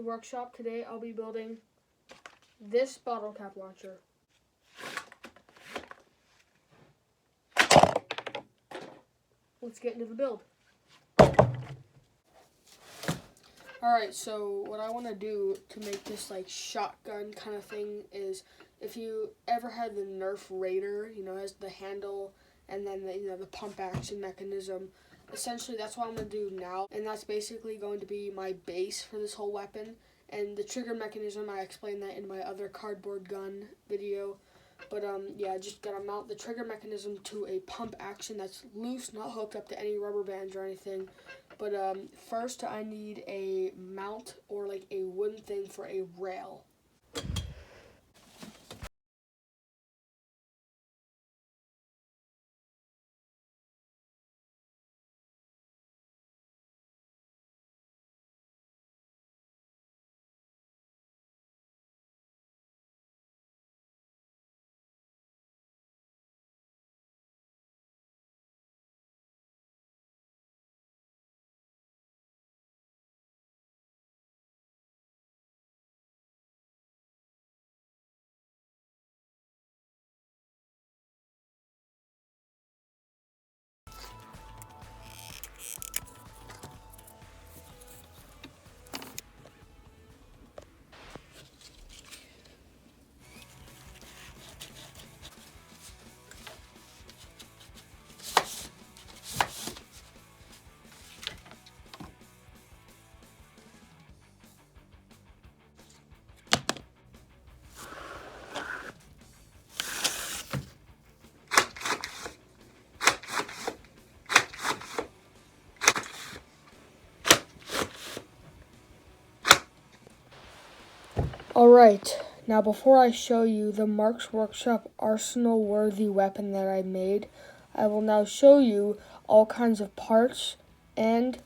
workshop. Today I'll be building this Bottlecap Launcher. Let's get into the build. Alright, so what I want to do to make this like shotgun kind of thing is, if you ever had the Nerf Raider, you know, has the handle and then the pump action mechanism. Essentially, that's what I'm going to do now, and that's basically going to be my base for this whole weapon. And the trigger mechanism, I explained that in my other cardboard gun video. But yeah, just gotta mount the trigger mechanism to a pump action that's loose, not hooked up to any rubber bands or anything. But first I need a mount or like a wooden thing for a rail. Alright, now before I show you the Mark's Workshop arsenal-worthy weapon that I made, I will now show you all kinds of parts and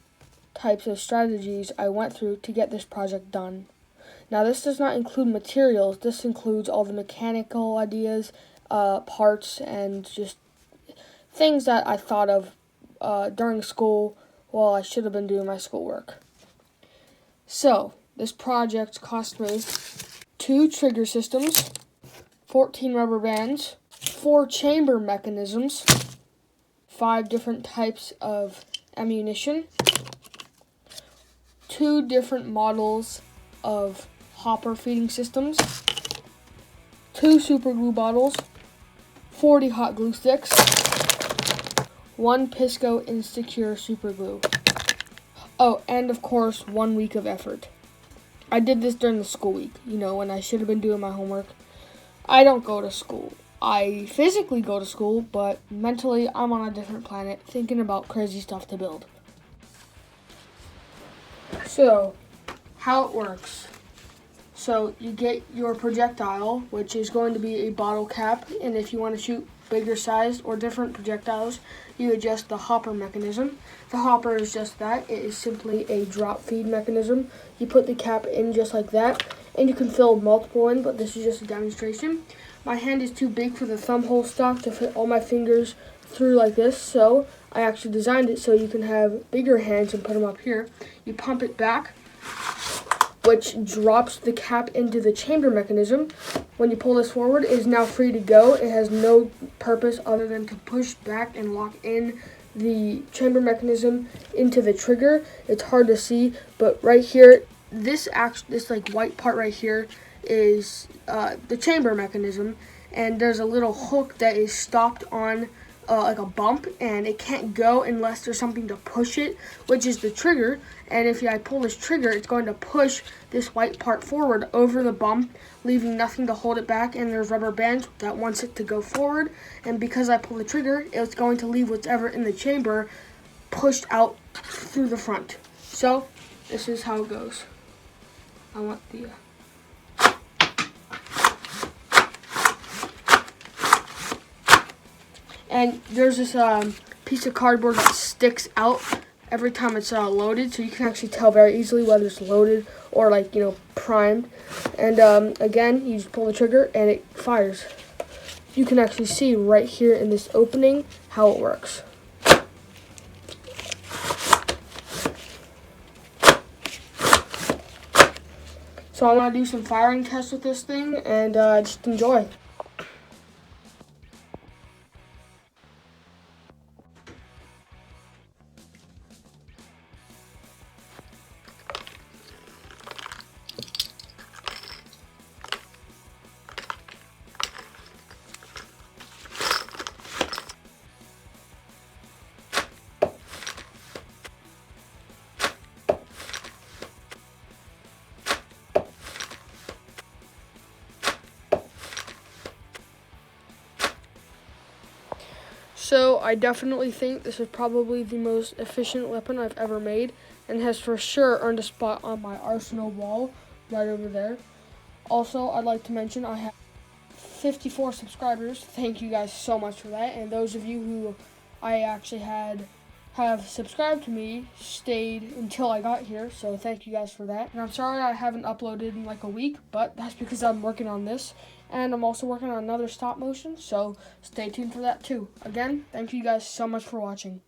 types of strategies I went through to get this project done. Now this does not include materials, this includes all the mechanical ideas, parts, and just things that I thought of during school while I should have been doing my schoolwork. So, this project cost me 2 trigger systems, 14 rubber bands, 4 chamber mechanisms, 5 different types of ammunition, 2 different models of hopper feeding systems, 2 super glue bottles, 40 hot glue sticks, 1 Pisco Insecure super glue. Oh, and of course, 1 week of effort. I did this during the school week, you know, when I should have been doing my homework. I don't go to school. I physically go to school, but mentally I'm on a different planet thinking about crazy stuff to build. So, how it works. So, you get your projectile, which is going to be a bottle cap, and if you want to shoot bigger sized or different projectiles, you adjust the hopper mechanism. The hopper is just that. It is simply a drop feed mechanism. You put the cap in just like that, and you can fill multiple in, but this is just a demonstration. My hand is too big for the thumb hole stock to fit all my fingers through like this, so I actually designed it so you can have bigger hands and put them up here. You pump it back, which drops the cap into the chamber mechanism. When you pull this forward, it is now free to go. It has no purpose other than to push back and lock in the chamber mechanism into the trigger. It's hard to see, but right here, this like white part right here is the chamber mechanism, and there's a little hook that is stopped on like a bump, and it can't go unless there's something to push it, which is the trigger. And if I pull this trigger, it's going to push this white part forward over the bump, leaving nothing to hold it back, and there's rubber bands that wants it to go forward. And because I pull the trigger, it's going to leave whatever in the chamber pushed out through the front. So this is how it goes. I want the and there's this piece of cardboard that sticks out every time it's loaded, so you can actually tell very easily whether it's loaded or, like, you know, primed. And again, you just pull the trigger and it fires. You can actually see right here in this opening how it works. So I'm going to do some firing tests with this thing and just enjoy. So I definitely think this is probably the most efficient weapon I've ever made, and has for sure earned a spot on my arsenal wall right over there. Also, I'd like to mention I have 54 subscribers. Thank you guys so much for that. And those of you who I actually have subscribed to me stayed until I got here, so thank you guys for that. And I'm sorry I haven't uploaded in like a week, but that's because I'm working on this. And I'm also working on another stop motion, so stay tuned for that too. Again, thank you guys so much for watching.